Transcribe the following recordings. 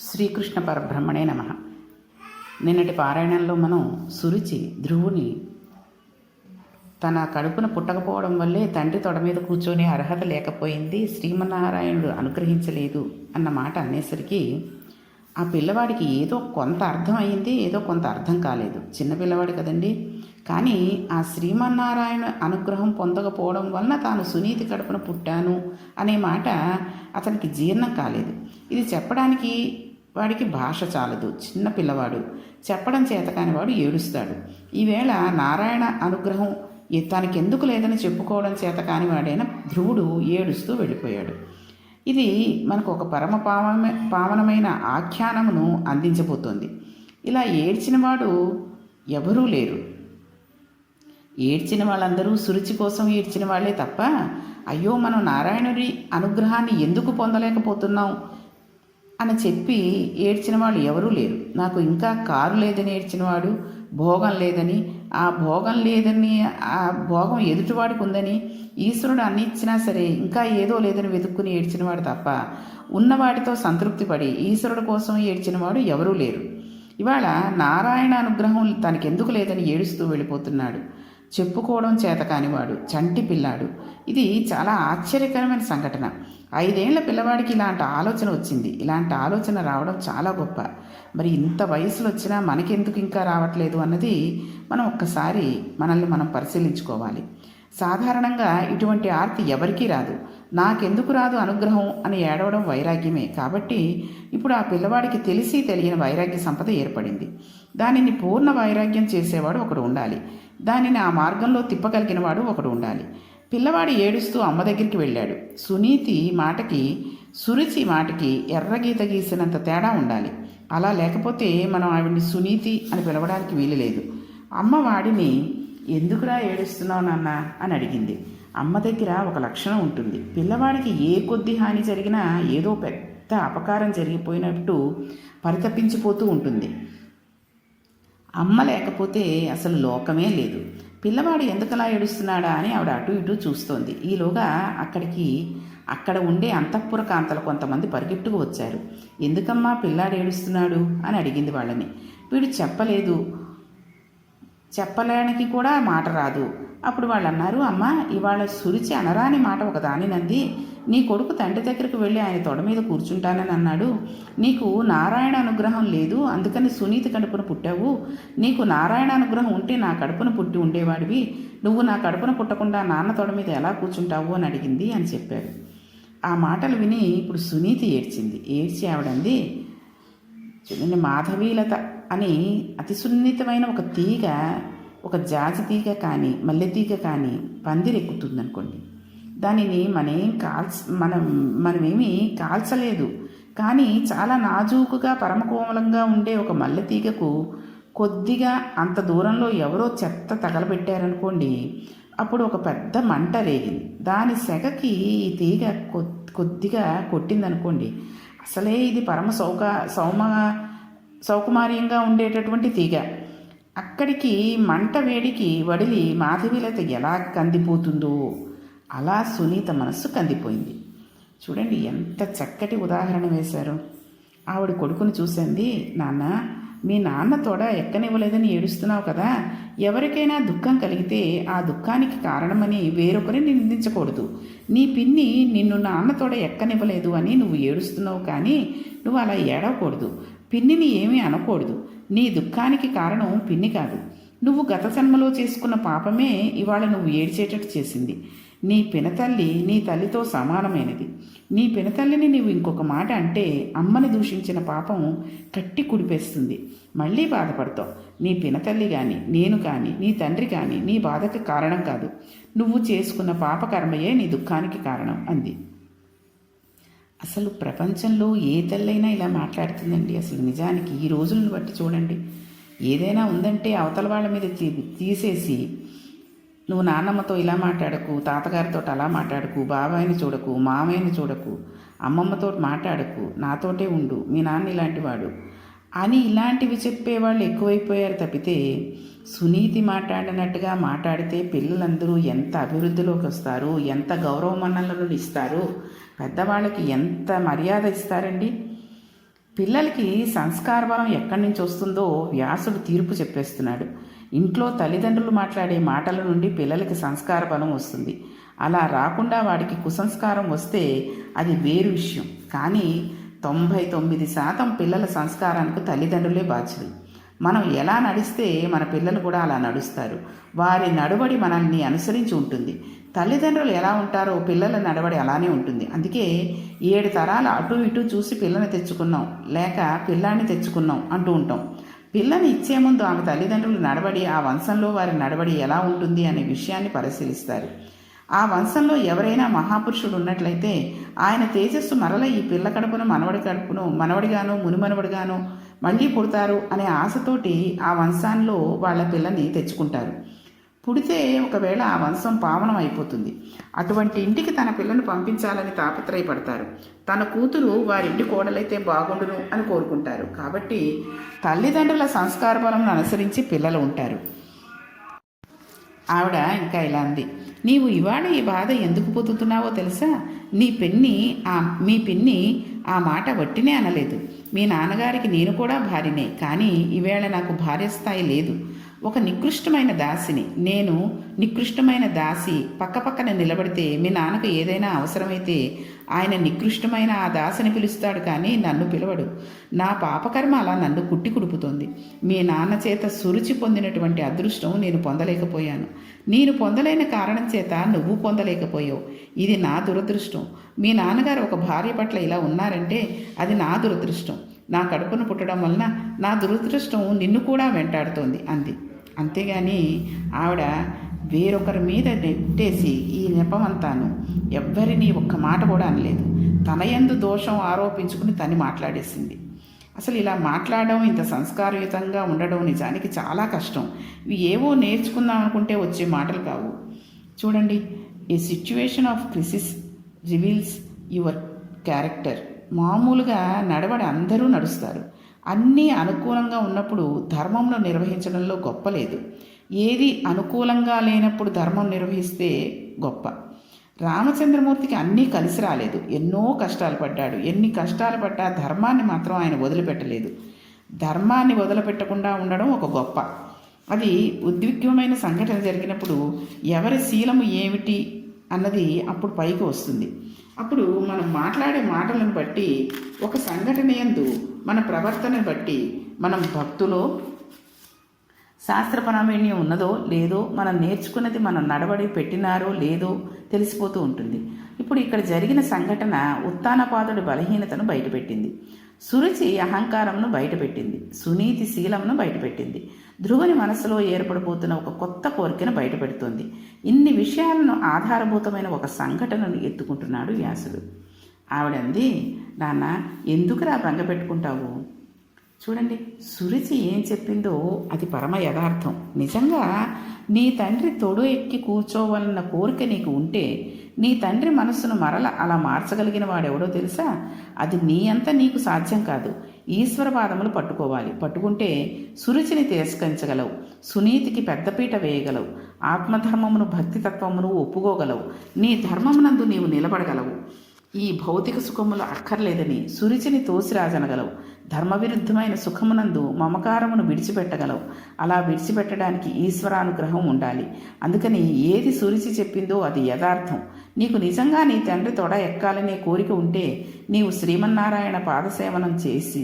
శ్రీకృష్ణ పరబ్రహ్మణే నమః. నిన్నటి పారాయణంలో మనం సురుచి ధ్రువుని తన కడుపున పుట్టకపోవడం వల్లే తండ్రి తొడ మీద కూర్చొని అర్హత లేకపోయింది, శ్రీమన్నారాయణుడు అనుగ్రహించలేదు అన్న మాట అనేసరికి ఆ పిల్లవాడికి ఏదో కొంత అర్థం అయింది, ఏదో కొంత అర్థం కాలేదు. చిన్న పిల్లవాడు కదండి. కానీ ఆ శ్రీమన్నారాయణ అనుగ్రహం పొందకపోవడం వలన తాను సునీతి కడుపున పుట్టాను అనే మాట అతనికి జీర్ణం కాలేదు. ఇది చెప్పడానికి వాడికి భాష చాలదు. చిన్న పిల్లవాడు, చెప్పడం చేతకాని వాడు ఏడుస్తాడు. ఈవేళ నారాయణ అనుగ్రహం తనకెందుకు లేదని చెప్పుకోవడం చేతకాని వాడైన ధ్రువుడు ఏడుస్తూ వెళ్ళిపోయాడు. ఇది మనకు ఒక పరమ పావనమైన ఆఖ్యానమును అందించబోతోంది. ఇలా ఏడ్చినవాడు ఎవరూ లేరు. ఏడ్చిన వాళ్ళందరూ సురుచి కోసం ఏడ్చిన వాళ్ళే తప్ప, అయ్యో మనం నారాయణుడి అనుగ్రహాన్ని ఎందుకు పొందలేకపోతున్నాం అని చెప్పి ఏడ్చిన వాళ్ళు ఎవరూ లేరు. నాకు ఇంకా కారు లేదని ఏడ్చినవాడు, భోగం లేదని, ఆ భోగం లేదని, ఆ భోగం ఎదుటివాడికి ఉందని, ఈశ్వరుడు అన్ని ఇచ్చినా సరే ఇంకా ఏదో లేదని వెతుక్కుని ఏడ్చినవాడు తప్ప, ఉన్నవాడితో సంతృప్తి పడి ఈశ్వరుడు కోసం ఏడ్చినవాడు ఎవరూ లేరు. ఇవాళ నారాయణ అనుగ్రహం తనకెందుకు లేదని ఏడుస్తూ వెళ్ళిపోతున్నాడు. చెప్పుకోవడం చేత కానివాడు, చంటి పిల్లాడు. ఇది చాలా ఆశ్చర్యకరమైన సంఘటన. 5 ఏళ్ల పిల్లవాడికి ఇలాంటి ఆలోచన వచ్చింది. ఇలాంటి ఆలోచన రావడం చాలా గొప్ప. మరి ఇంత వయసులో వచ్చినా మనకెందుకు ఇంకా రావట్లేదు అన్నది మనం ఒక్కసారి మనల్ని మనం పరిశీలించుకోవాలి. సాధారణంగా ఇటువంటి ఆర్తి ఎవరికీ రాదు. నాకెందుకు రాదు అనుగ్రహం అని ఏడవడం వైరాగ్యమే. కాబట్టి ఇప్పుడు ఆ పిల్లవాడికి తెలిసి తెలియని వైరాగ్య సంపద ఏర్పడింది. దానిని పూర్ణ వైరాగ్యం చేసేవాడు ఒకడు ఉండాలి. దానిని ఆ మార్గంలో తిప్పగలిగిన వాడు ఒకడు ఉండాలి. పిల్లవాడు ఏడుస్తూ అమ్మ దగ్గరికి వెళ్ళాడు. సునీతి మాటకి, సురుచి మాటకి ఎర్రగీత గీసినంత తేడా ఉండాలి. అలా లేకపోతే మనం ఆవిడ్ని సునీతి అని పిలవడానికి వీలు లేదు. అమ్మ వాడిని ఎందుకురా ఏడుస్తున్నావు నాన్న అని అడిగింది. అమ్మ దగ్గర ఒక లక్షణం ఉంటుంది. పిల్లవాడికి ఏ కొద్ది హాని జరిగినా ఏదో పెద్ద అపకారం జరిగిపోయినట్టు పరితపించిపోతూ ఉంటుంది. అమ్మ లేకపోతే అసలు లోకమే లేదు. పిల్లవాడు ఎందుకలా ఏడుస్తున్నాడా అని ఆవిడ అటు ఇటు చూస్తోంది. ఈలోగా అక్కడ ఉండే అంతఃపుర కాంతలు కొంతమంది పరిగెట్టుకు వచ్చారు. ఎందుకమ్మా పిల్లాడు ఏడుస్తున్నాడు అని అడిగింది వాళ్ళని. వీడు చెప్పలేనికి కూడా మాట రాదు. అప్పుడు వాళ్ళు అన్నారు, అమ్మ ఇవాళ సురుచి అనరాని మాట ఒక దానినంది. నీ కొడుకు తండ్రి దగ్గరికి వెళ్ళి ఆయన తొడ మీద కూర్చుంటానని అన్నాడు. నీకు నారాయణ అనుగ్రహం లేదు, అందుకని సునీతి కడుపున పుట్టావు. నీకు నారాయణ అనుగ్రహం ఉంటే నా కడుపున పుట్టి ఉండేవాడివి. నువ్వు నా కడుపున పుట్టకుండా నాన్న తొడ మీద ఎలా కూర్చుంటావు అని అడిగింది అని చెప్పారు. ఆ మాటలు విని ఇప్పుడు సునీతి ఏడ్చింది. ఏడ్చి ఆవిడంది, చూడండి, మాధవీలత అని అతి సున్నితమైన ఒక తీగ, ఒక జాజి తీగ కానీ మల్లె తీగ కానీ పందిరెక్కుతుందనుకోండి, దానిని మనమేమీ కాల్చలేదు. కానీ చాలా నాజూకుగా పరమకోమలంగా ఉండే ఒక మల్లె తీగకు కొద్దిగా అంత దూరంలో ఎవరో చెత్త తగలబెట్టారనుకోండి, అప్పుడు ఒక పెద్ద మంట రేగింది. దాని సెగకి ఈ తీగ కొద్దిగా కొట్టిందనుకోండి, అసలే ఇది పరమ సౌకుమార్యంగా ఉండేటటువంటి తీగ. అక్కడికి మంట వేడికి వడిలి మాధవీలత ఎలా కందిపోతుందో అలా సునీత మనస్సు కందిపోయింది. చూడండి ఎంత చక్కటి ఉదాహరణ వేశారు. ఆవిడ కొడుకుని చూసింది, నాన్న మీ నాన్న తోడ ఎక్కనివ్వలేదని ఏడుస్తున్నావు కదా, ఎవరికైనా దుఃఖం కలిగితే ఆ దుఃఖానికి కారణమని వేరొకరిని నిందించకూడదు. నీ పిన్ని నిన్ను నాన్న తోడ ఎక్కనివ్వలేదు అని నువ్వు ఏడుస్తున్నావు, కానీ నువ్వు అలా ఏడవకూడదు. పిన్నిని ఏమీ అనకూడదు. నీ దుఃఖానికి కారణం పిన్ని కాదు. నువ్వు గత జన్మలో చేసుకున్న పాపమే ఇవాళ నువ్వు ఏడ్చేటట్టు చేసింది. నీ పినతల్లి నీ తల్లితో సమానమైనది. నీ పినతల్లిని నువ్వు ఇంకొక మాట అంటే అమ్మని దూషించిన పాపం కట్టి కుడిపేస్తుంది. మళ్ళీ బాధపడతావు. నీ పినతల్లి కానీ నేను కానీ నీ తండ్రి కానీ నీ బాధకి కారణం కాదు. నువ్వు చేసుకున్న పాపకర్మయే నీ దుఃఖానికి కారణం అంది. అసలు ప్రపంచంలో ఏ తల్లైనా ఇలా మాట్లాడుతుందండి. అసలు నిజానికి ఈ రోజులను బట్టి చూడండి, ఏదైనా ఉందంటే అవతల వాళ్ళ మీద తీసేసి, నువ్వు నాన్నమ్మతో ఇలా మాట్లాడకు, తాతగారితో అలా మాట్లాడకు, బాబాయిని చూడకు, మామయ్యని చూడకు, అమ్మమ్మతో మాట్లాడకు, నాతోటే ఉండు, మీ నాన్న ఇలాంటి వాడు అని ఇలాంటివి చెప్పేవాళ్ళు ఎక్కువైపోయారు తప్పితే, సునీతి మాట్లాడినట్టుగా మాట్లాడితే పిల్లలందరూ ఎంత అభివృద్ధిలోకి వస్తారు, ఎంత గౌరవ మన్ననలు ఇస్తారు, పెద్దవాళ్ళకి ఎంత మర్యాద ఇస్తారండి. పిల్లలకి సంస్కార బలం ఎక్కడి నుంచి వస్తుందో వ్యాసుడు తీర్పు చెప్పేస్తున్నాడు. ఇంట్లో తల్లిదండ్రులు మాట్లాడే మాటల నుండి పిల్లలకి సంస్కార బలం వస్తుంది. అలా రాకుండా వాడికి కుసంస్కారం వస్తే అది వేరు విషయం. కానీ 99% పిల్లల సంస్కారానికి తల్లిదండ్రులే బాధ్యులు. మనం ఎలా నడిస్తే మన పిల్లలు కూడా అలా నడుస్తారు. వారి నడవడి మనల్ని అనుసరించి ఉంటుంది. తల్లిదండ్రులు ఎలా ఉంటారో పిల్లల నడవడి అలానే ఉంటుంది. అందుకే 7 తరాలు అటు ఇటు చూసి పిల్లని తెచ్చుకున్నాం, లేక పిల్లాన్ని తెచ్చుకున్నాం అంటూ ఉంటాం. పిల్లని ఇచ్చే ముందు ఆమె తల్లిదండ్రులు నడవడి, ఆ వంశంలో వారి నడవడి ఎలా ఉంటుంది అనే విషయాన్ని పరిశీలిస్తారు. ఆ వంశంలో ఎవరైనా మహాపురుషుడు ఉన్నట్లయితే ఆయన తేజస్సు మరల ఈ పిల్ల కడుపును మనవడిగాను మునిమనవడిగాను మళ్ళీ పుడతారు అనే ఆశతోటి ఆ వంశాల్లో వాళ్ళ పిల్లని తెచ్చుకుంటారు. పుడితే ఒకవేళ ఆ వంశం పావనం అయిపోతుంది. అటువంటి ఇంటికి తన పిల్లను పంపించాలని తాపత్రయపడతారు. తన కూతురు వారింటి కోడలైతే బాగుండును అని కోరుకుంటారు. కాబట్టి తల్లిదండ్రుల సంస్కార బలం అనుసరించి పిల్లలు ఉంటారు. ఆవిడ ఇంకా ఇలా అంది, నీవు ఇవాళ ఈ బాధ ఎందుకు పొందుతున్నావో తెలుసా? మీ పిన్ని ఆ మాట వట్టినే అనలేదు. మీ నాన్నగారికి నేను కూడా భార్యనే, కానీ ఈవేళ నాకు భార్య స్థాయి లేదు. ఒక నికృష్టమైన దాసిని నేను. నికృష్టమైన దాసి పక్కపక్కన నిలబడితే మీ నాన్నకు ఏదైనా అవసరమైతే ఆయన నికృష్టమైన ఆ దాసిని పిలుస్తాడు, కానీ నన్ను పిలవడు. నా పాపకర్మ అలా నన్ను కుట్టి కుడుపుతోంది. మీ నాన్న చేత సురుచి పొందినటువంటి అదృష్టం నేను పొందలేకపోయాను. నేను పొందలేని కారణం చేత నువ్వు పొందలేకపోయావు. ఇది నా దురదృష్టం. మీ నాన్నగారు ఒక భార్య పట్ల ఇలా ఉన్నారంటే అది నా దురదృష్టం. నా కడుపున పుట్టడం వలన నా దురదృష్టం నిన్ను కూడా వెంటాడుతోంది అంది. అంతేగాని ఆవిడ వేరొకరి మీద నెట్టేసి ఈ నెపమంతాను ఎవ్వరినీ ఒక్క మాట కూడా అనలేదు. తన యందు దోషం ఆరోపించుకుని తని మాట్లాడేసింది. అసలు ఇలా మాట్లాడడం, ఇంత సంస్కారయుతంగా ఉండడం నిజానికి చాలా కష్టం. ఇవి ఏవో నేర్చుకుందాం అనుకుంటే వచ్చే మాటలు కావు. చూడండి, a situation of crisis reveals your character. మామూలుగా నడవడి అందరూ నడుస్తారు. అన్నీ అనుకూలంగా ఉన్నప్పుడు ధర్మంలో నిర్వహించడంలో గొప్ప లేదు. ఏది అనుకూలంగా లేనప్పుడు ధర్మం నిర్వహిస్తే గొప్ప. రామచంద్రమూర్తికి అన్నీ కలిసి రాలేదు. ఎన్నో కష్టాలు పడ్డాడు. ఎన్ని కష్టాలు పడ్డా ధర్మాన్ని మాత్రం ఆయన వదిలిపెట్టలేదు. ధర్మాన్ని వదిలిపెట్టకుండా ఉండడం ఒక గొప్ప. అది ఉద్విగ్నమైన సంఘటన జరిగినప్పుడు ఎవరి శీలము ఏమిటి అన్నది అప్పుడు పైకి వస్తుంది. అప్పుడు మనం మాట్లాడే మాటలను బట్టి, ఒక సంఘటన యందు మన ప్రవర్తనను బట్టి మనం భక్తులో శాస్త్ర ప్రావీణ్యం ఉన్నదో లేదో, మనం నేర్చుకున్నది మనం నడవడి పెట్టినారో లేదో తెలిసిపోతూ ఉంటుంది. ఇప్పుడు ఇక్కడ జరిగిన సంఘటన ఉత్తానపాదుడి బలహీనతను బయటపెట్టింది. సురుచి అహంకారంను బయటపెట్టింది. సునీతి శీలంను బయటపెట్టింది. ధ్రువుని మనసులో ఏర్పడిపోతున్న ఒక కొత్త కోరికను బయటపెడుతోంది. ఇన్ని విషయాలను ఆధారభూతమైన ఒక సంఘటనను ఎత్తుకుంటున్నాడు వ్యాసుడు. ఆవిడంది, నాన్న ఎందుకురా భంగ పెట్టుకుంటావు? చూడండి, సురుచి ఏం చెప్పిందో అది పరమ యథార్థం. నిజంగా నీ తండ్రి తొడు ఎక్కి కూర్చోవాలన్న కోరిక నీకు ఉంటే నీ తండ్రి మనస్సును మరల అలా మార్చగలిగిన వాడెవడో తెలుసా? అది నీ అంతా నీకు సాధ్యం కాదు. ఈశ్వర పాదములు పట్టుకోవాలి. పట్టుకుంటే సురుచిని తిరస్కరించగలవు. సునీతికి పెద్దపీట వేయగలవు. ఆత్మధర్మమును భక్తితత్వమును ఒప్పుకోగలవు. నీ ధర్మమునందు నీవు నిలబడగలవు. ఈ భౌతిక సుఖములు అక్కర్లేదని సురుచిని తోసిరాజనగలవు. ధర్మవిరుద్ధమైన సుఖమునందు మమకారమును విడిచిపెట్టగలవు. అలా విడిచిపెట్టడానికి ఈశ్వరానుగ్రహం ఉండాలి. అందుకని ఏది సురుచి చెప్పిందో అది యథార్థం. నీకు నిజంగా నీ తండ్రి తొడ ఎక్కాలనే కోరిక ఉంటే నీవు శ్రీమన్నారాయణ పాదసేవనం చేసి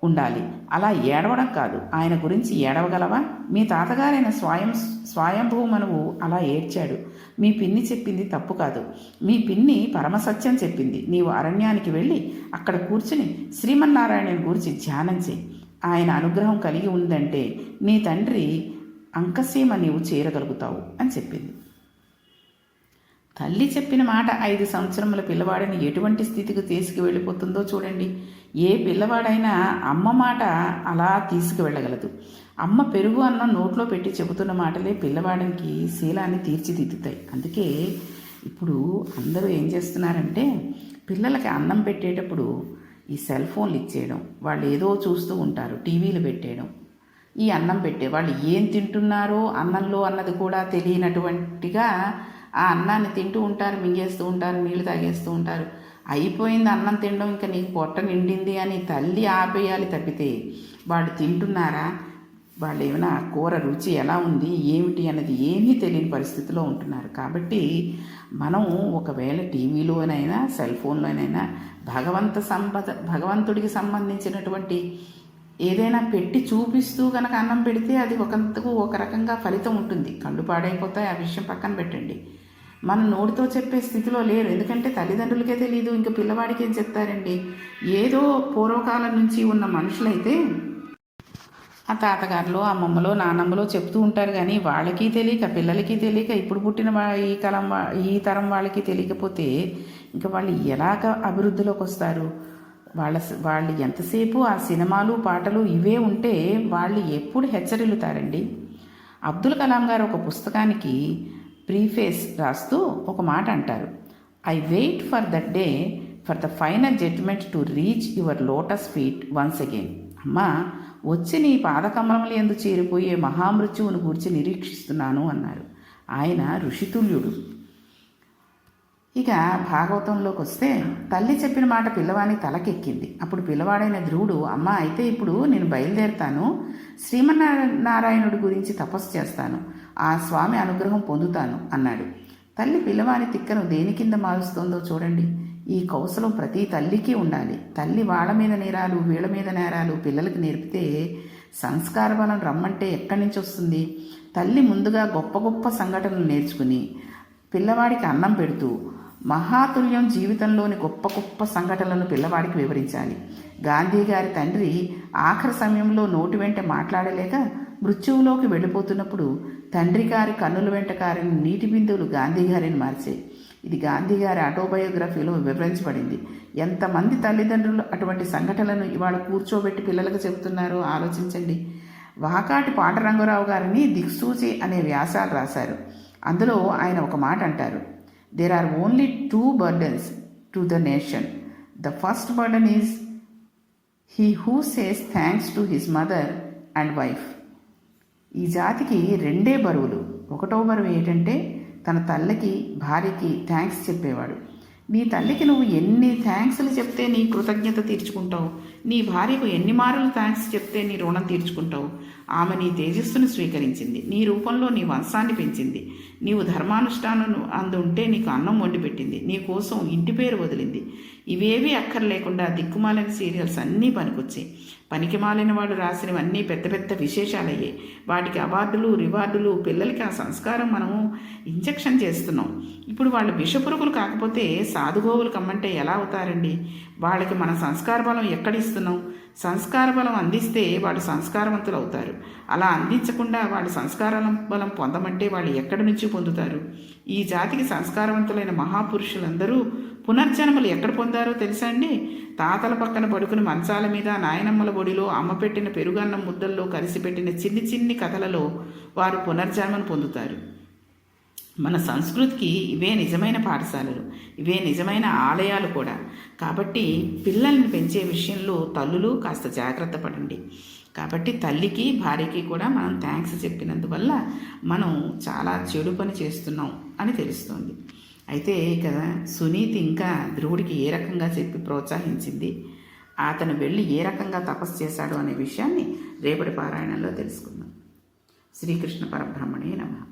ఉండాలి. అలా ఏడవడం కాదు, ఆయన గురించి ఏడవగలవా? మీ తాతగారైన స్వయంభూమనువు అలా ఏడ్చాడు. మీ పిన్ని చెప్పింది తప్పు కాదు. మీ పిన్ని పరమసత్యం చెప్పింది. నీవు అరణ్యానికి వెళ్ళి అక్కడ కూర్చుని శ్రీమన్నారాయణుని గురించి ధ్యానం చేయి. ఆయన అనుగ్రహం కలిగి ఉందంటే నీ తండ్రి అంకసీమ నీవు చేరగలుగుతావు అని చెప్పింది. తల్లి చెప్పిన మాట 5 సంవత్సరముల పిల్లవాడిని ఎటువంటి స్థితికి తీసుకువెళ్ళిపోతుందో చూడండి. ఏ పిల్లవాడైనా అమ్మ మాట అలా తీసుకువెళ్ళగలదు. అమ్మ పెరుగు అన్నం నోట్లో పెట్టి చెబుతున్న మాటలే పిల్లవాడికి శీలాన్ని తీర్చిదిద్దుతాయి. అందుకే ఇప్పుడు అందరూ ఏం చేస్తున్నారంటే పిల్లలకి అన్నం పెట్టేటప్పుడు ఈ సెల్ ఫోన్లు ఇచ్చేయడం, వాళ్ళు ఏదో చూస్తూ ఉంటారు, టీవీలు పెట్టేయడం. ఈ అన్నం పెట్టే వాళ్ళు ఏం తింటున్నారో అన్నంలో అన్నది కూడా తెలియనటువంటిగా ఆ అన్నాన్ని తింటూ ఉంటారు, మింగేస్తూ ఉంటారు, నీళ్లు తాగేస్తూ ఉంటారు. అయిపోయింది అన్నం తినడం, ఇంకా నీకు పొట్ట నిండింది అని తల్లి ఆపేయాలి తప్పితే వాళ్ళు తింటున్నారా, వాళ్ళు ఏమైనా కూర రుచి ఎలా ఉంది ఏమిటి అన్నది ఏమీ తెలియని పరిస్థితిలో ఉంటున్నారు. కాబట్టి మనం ఒకవేళ టీవీలోనైనా సెల్ ఫోన్లోనైనా భగవంతుడికి సంబంధించినటువంటి ఏదైనా పెట్టి చూపిస్తూ కనుక అన్నం పెడితే అది ఒక రకంగా ఫలితం ఉంటుంది. కళ్ళు పాడైపోతాయి, ఆ విషయం పక్కన పెట్టండి. మన నోటితో చెప్పే స్థితిలో లేరు. ఎందుకంటే తల్లిదండ్రులకే తెలియదు, ఇంకా పిల్లవాడికి ఏం చెప్తారండి. ఏదో పూర్వకాలం నుంచి ఉన్న మనుషులైతే ఆ తాతగారులు, అమ్మమ్మలో, నానమ్మలో చెప్తూ ఉంటారు. కానీ వాళ్ళకి తెలియక, పిల్లలకి తెలియక, ఇప్పుడు పుట్టిన ఈ తరం వాళ్ళకి తెలియకపోతే ఇంకా వాళ్ళు ఎలాగ అభివృద్ధిలోకి వస్తారు? వాళ్ళు ఎంతసేపు ఆ సినిమాలు, పాటలు ఇవే ఉంటే వాళ్ళు ఎప్పుడు హెచ్చరిల్లుతారండి? అబ్దుల్ కలాం గారు ఒక పుస్తకానికి ప్రీఫేస్ రాస్తూ ఒక మాట అంటారు, I wait for that day for the final judgement to reach your lotus feet once again. అమ్మా, వచ్చి నీ పాదకమలములు ఎందు చేరిపోయే మహామృత్యువును గూర్చి నిరీక్షిస్తున్నాను అన్నారు. ఆయన ఋషితుల్యుడు. ఇక భాగవతంలోకి వస్తే తల్లి చెప్పిన మాట పిల్లవాని తలకెక్కింది. అప్పుడు పిల్లవాడైన ధ్రువుడు, అమ్మ అయితే ఇప్పుడు నేను బయలుదేరుతాను, శ్రీమన్నారాయణుడి గురించి తపస్సు చేస్తాను, ఆ స్వామి అనుగ్రహం పొందుతాను అన్నాడు. తల్లి పిల్లవాని తిక్కను దేని కింద మారుస్తోందో చూడండి. ఈ కౌశలం ప్రతి తల్లికి ఉండాలి. తల్లి వాళ్ళ మీద నేరాలు, వీళ్ళ మీద నేరాలు పిల్లలకి నేర్పితే సంస్కార బలం రమ్మంటే ఎక్కడి నుంచి వస్తుంది? తల్లి ముందుగా గొప్ప గొప్ప సంఘటనలు నేర్చుకుని పిల్లవాడికి అన్నం పెడుతూ మహాతుల్యం జీవితంలోని గొప్ప గొప్ప సంఘటనలను పిల్లవాడికి వివరించాలి. గాంధీ గారి తండ్రి ఆఖరి సమయంలో నోటి వెంట మాట్లాడలేక మృత్యువులోకి వెళ్ళిపోతున్నప్పుడు తండ్రి గారి కన్నుల వెంట కారిన నీటి బిందువులు గాంధీ గారిని మార్చాయి. ఇది గాంధీ గారి ఆటోబయోగ్రఫీలో వివరించబడింది. ఎంతమంది తల్లిదండ్రులు అటువంటి సంఘటనలను ఇవాళ కూర్చోబెట్టి పిల్లలకు చెబుతున్నారో ఆలోచించండి. వాకాటి పాండురంగారావు గారిని దిక్సూచి అనే వ్యాసాలు రాశారు. అందులో ఆయన ఒక మాట అంటారు, there are only 2 burdens to the nation. The first burden is he who says thanks to his mother and wife. ఈ జాతికి 2 బరువులు. ఒకటో బరువు ఏంటంటే తన తల్లికి, భార్యకి థ్యాంక్స్ చెప్పేవాడు. నీ తల్లికి నువ్వు ఎన్ని థ్యాంక్స్లు చెప్తే నీ కృతజ్ఞత తీర్చుకుంటావు? నీ భార్యకు ఎన్ని మారులు థ్యాంక్స్ చెప్తే నీ రుణం తీర్చుకుంటావు? ఆమె నీ తేజస్సును స్వీకరించింది, నీ రూపంలో నీ వంశాన్ని పెంచింది, నీవు ధర్మానుష్ఠానం అందుంటే నీకు అన్నం వండి పెట్టింది, నీ కోసం ఇంటి పేరు వదిలింది. ఇవేవీ అక్కర్లేకుండా దిక్కుమాలిన సీరియల్స్ అన్నీ పనికొచ్చాయి. పనికిమాలిన వాడు రాసినవన్నీ పెద్ద పెద్ద విశేషాలయ్యాయి. వాటికి అవార్డులు, రివార్డులు. పిల్లలకి ఆ సంస్కారం మనము ఇంజెక్షన్ చేస్తున్నాం. ఇప్పుడు వాళ్ళు విషపురుగులు కాకపోతే సాధుగోవులు కమ్మంటే ఎలా అవుతారండి? వాళ్ళకి మన సంస్కార బలం ఎక్కడిస్తున్నాం? సంస్కార బలం అందిస్తే వాళ్ళు సంస్కారవంతులు అవుతారు. అలా అందించకుండా వాళ్ళు సంస్కార బలం పొందమంటే వాళ్ళు ఎక్కడి నుంచి పొందుతారు? ఈ జాతికి సంస్కారవంతులైన మహాపురుషులందరూ పునర్జన్మలు ఎక్కడ పొందారో తెలుసా అండి? తాతల పక్కన పడుకుని మంచాల మీద, నాయనమ్మల బొడిలో, అమ్మ పెట్టిన పెరుగన్నం ముద్దల్లో కలిసిపెట్టిన చిన్ని చిన్ని కథలలో వారు పునర్జన్మను పొందుతారు. మన సంస్కృతికి ఇవే నిజమైన పాఠశాలలు, ఇవే నిజమైన ఆలయాలు కూడా. కాబట్టి పిల్లల్ని పెంచే విషయంలో తల్లులు కాస్త జాగ్రత్త పడండి. కాబట్టి తల్లికి, భార్యకి కూడా మనం థ్యాంక్స్ చెప్పినందువల్ల మనం చాలా చెడు పని చేస్తున్నాం అని తెలుస్తుంది. అయితే కదా సునీతి ఇంకా ధ్రువుడికి ఏ రకంగా చెప్పి ప్రోత్సహించింది, అతను వెళ్ళి ఏ రకంగా తపస్సు చేశాడు అనే విషయాన్ని రేపటి పారాయణంలో తెలుసుకుందాం. శ్రీకృష్ణ పరబ్రహ్మణే నమః.